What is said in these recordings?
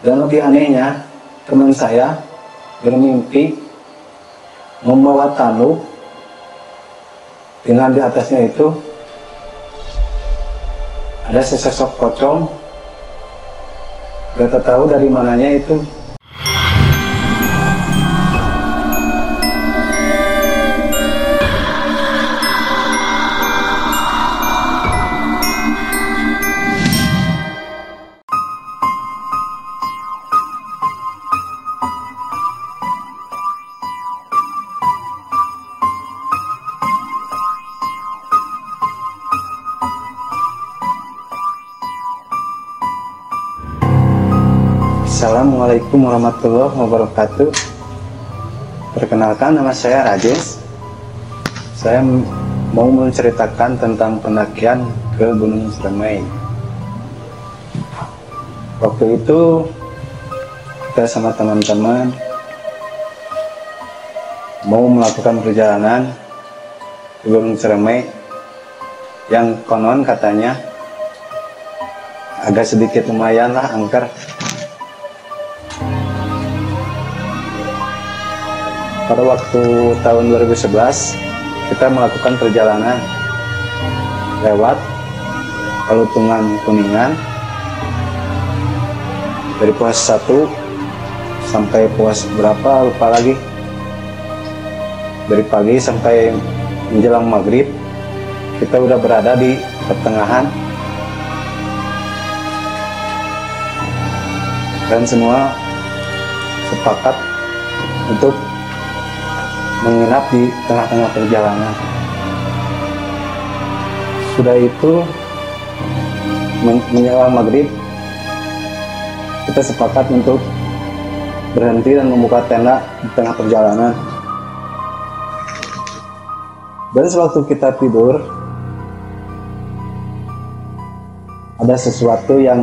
Dan lebih anehnya, teman saya bermimpi membawa tanduk dengan di atasnya itu ada sesosok pocong. Gak tahu dari mananya itu. Assalamualaikum warahmatullahi wabarakatuh. Perkenalkan, nama saya Rajes. Saya mau menceritakan tentang pendakian ke Gunung Ciremai. Waktu itu kita sama teman-teman mau melakukan perjalanan ke Gunung Ciremai yang konon katanya agak sedikit lumayan lah angker. Pada waktu tahun 2011 kita melakukan perjalanan lewat Palutungan Kuningan dari pos 1 sampai pos berapa lupa lagi, dari pagi sampai menjelang maghrib kita udah berada di pertengahan dan semua sepakat untuk menginap di tengah-tengah perjalanan. Sudah itu menjelang maghrib kita sepakat untuk berhenti dan membuka tenda di tengah perjalanan. Dan sewaktu kita tidur ada sesuatu yang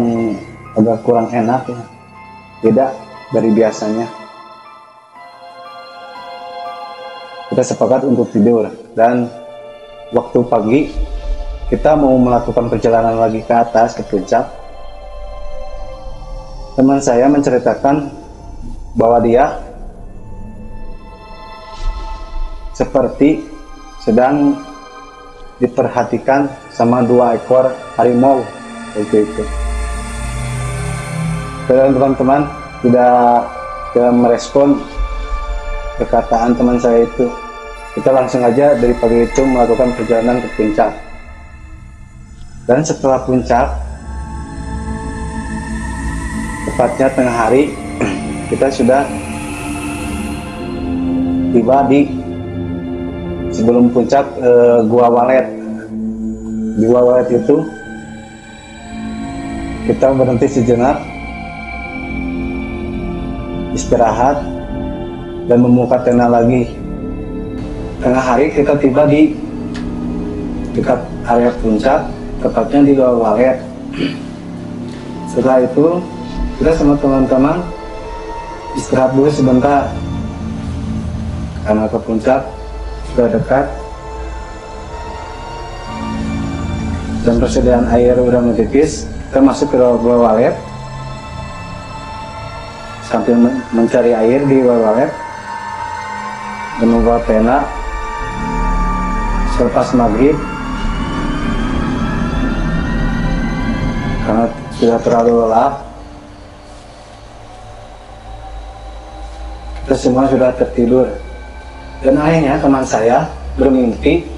agak kurang enak ya, beda dari biasanya. Kita sepakat untuk tidur, dan waktu pagi kita mau melakukan perjalanan lagi ke atas, ke puncak. Teman saya menceritakan bahwa dia seperti sedang diperhatikan sama 2 ekor harimau waktu itu. Dan teman-teman tidak merespon perkataan teman saya itu. Kita langsung aja dari pagi itu melakukan perjalanan ke puncak. Dan setelah puncak, tepatnya tengah hari, kita sudah tiba di sebelum puncak Gua Walet. Di Gua Walet itu kita berhenti sejenak, istirahat dan membuka tenda lagi. Tengah hari kita tiba di dekat area puncak, tepatnya di Gua Walet. Setelah itu kita sama teman-teman istirahat dulu sebentar karena ke puncak sudah dekat dan persediaan air udah menipis. Kita masuk ke Gua Walet sambil mencari air di Gua Walet dan membawa tenda. Selepas maghrib, karena sudah terlalu lelah, kita semua sudah tertidur. Dan akhirnya teman saya bermimpi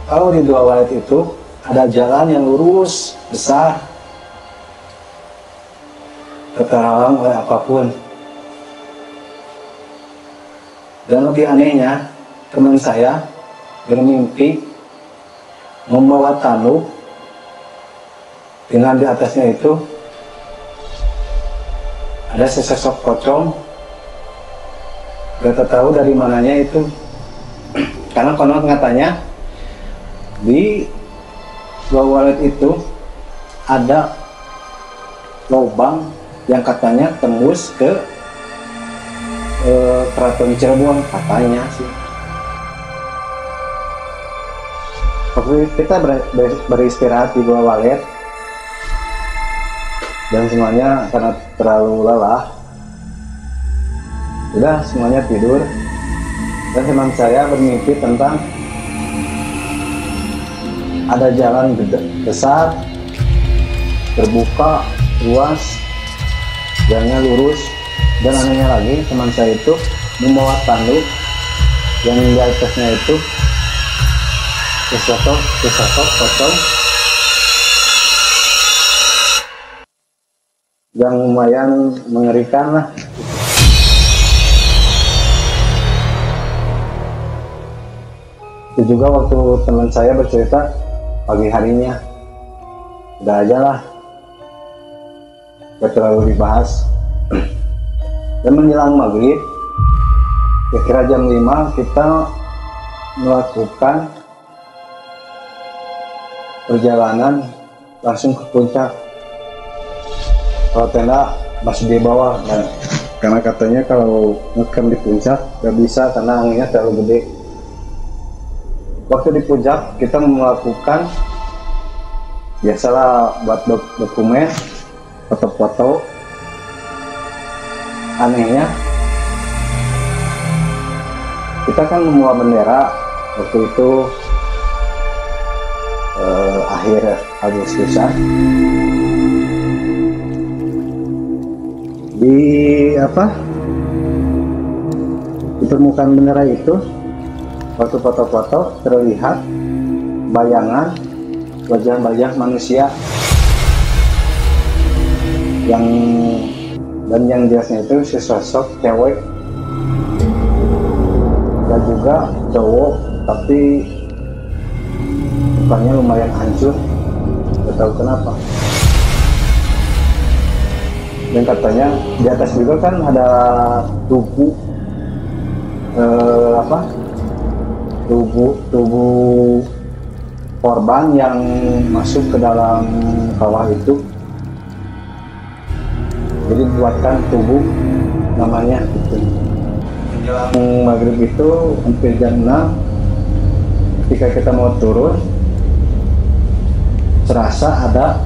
kalau di Gua Walet itu ada jalan yang lurus, besar, tak terhalang oleh apapun. Dan lebih anehnya, teman saya bermimpi membawa tanduk dengan di atasnya itu ada sesosok pocong. Gak tahu dari mananya itu, karena konon katanya di Gua Walet itu ada lubang yang katanya tembus ke Keraton Cirebon katanya sih. Waktu kita beristirahat di Gua Walet, dan semuanya karena terlalu lelah udah semuanya tidur, dan teman saya bermimpi tentang ada jalan besar terbuka luas, jalannya lurus, dan anehnya lagi teman saya itu membawa tanduk yang di atasnya itu sesuatu pocong yang lumayan mengerikan lah. Itu juga waktu teman saya bercerita pagi harinya, udah aja lah, gak terlalu dibahas. Dan menjelang maghrib, kira-kira jam 5 kita melakukan perjalanan langsung ke puncak. Kalau tenda masih di bawah, nah, karena katanya kalau ngecamp di puncak gak bisa karena anginnya terlalu gede. Waktu di puncak kita melakukan biasalah buat dokumen, foto-foto. Anehnya kita kan membawa bendera waktu itu akhir Agustusan. Di permukaan bendera itu waktu foto-foto terlihat bayangan wajah manusia yang jelasnya itu sesosok cewek dan juga cowok, tapi mukanya lumayan hancur, gak tahu kenapa. Dan katanya di atas juga kan ada tubuh korban yang masuk ke dalam kawah itu, jadi buatkan tubuh namanya gitu. Menjelang maghrib itu hampir jam 6, ketika kita mau turun terasa ada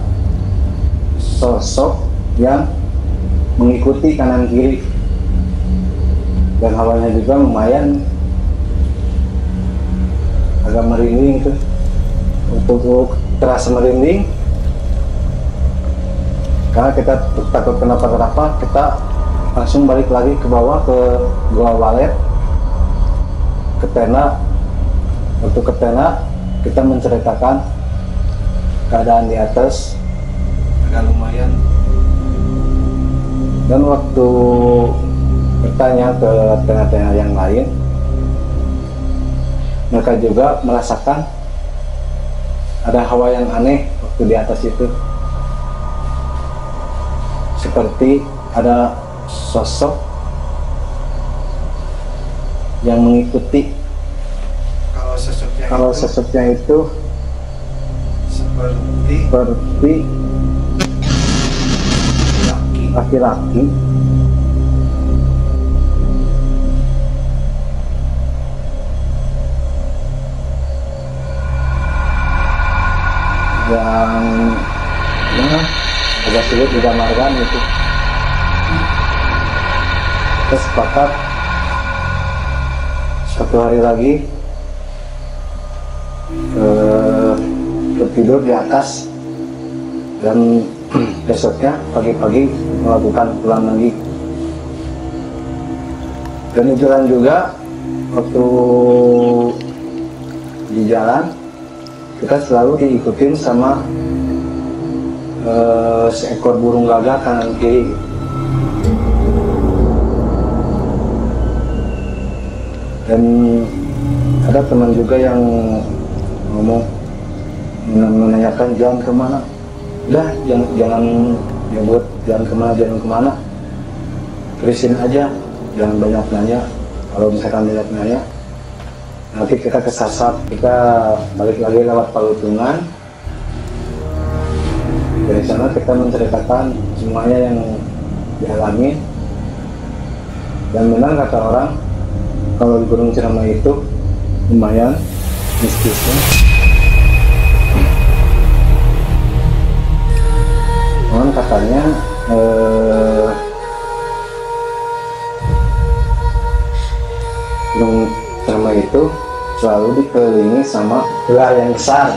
sosok yang mengikuti kanan kiri, dan hawanya juga lumayan agak merinding tuh. Untuk terasa merinding karena kita takut kenapa-kenapa, kita langsung balik lagi ke bawah ke gua walet, ke tenda. Untuk ke tenda kita menceritakan keadaan di atas agak lumayan, dan waktu bertanya ke tenda-tenda yang lain, mereka juga merasakan ada hawa yang aneh waktu di atas itu, seperti ada sosok yang mengikuti. Kalau sosoknya itu seperti laki-laki yang agak sulit digambarkan itu. Kita sepakat satu hari lagi tidur di atas, dan besoknya pagi-pagi melakukan pulang lagi. Dan di jalan juga, waktu di jalan kita selalu diikutin sama seekor burung gagak kanan kiri. Dan ada teman juga yang ngomong, menanyakan jalan kemana. Udah, jangan nyebut jalan kemana, terusin aja, jangan banyak nanya. Kalau misalkan banyak nanya, nanti kita kesasar, kita balik lagi lewat Palutungan. Dari sana kita menceritakan semuanya yang dialami. Dan benar kata orang, kalau di Gunung Ciremai itu lumayan mistisnya. Cuman katanya gunung Cermai itu selalu dikelilingi sama ular yang besar.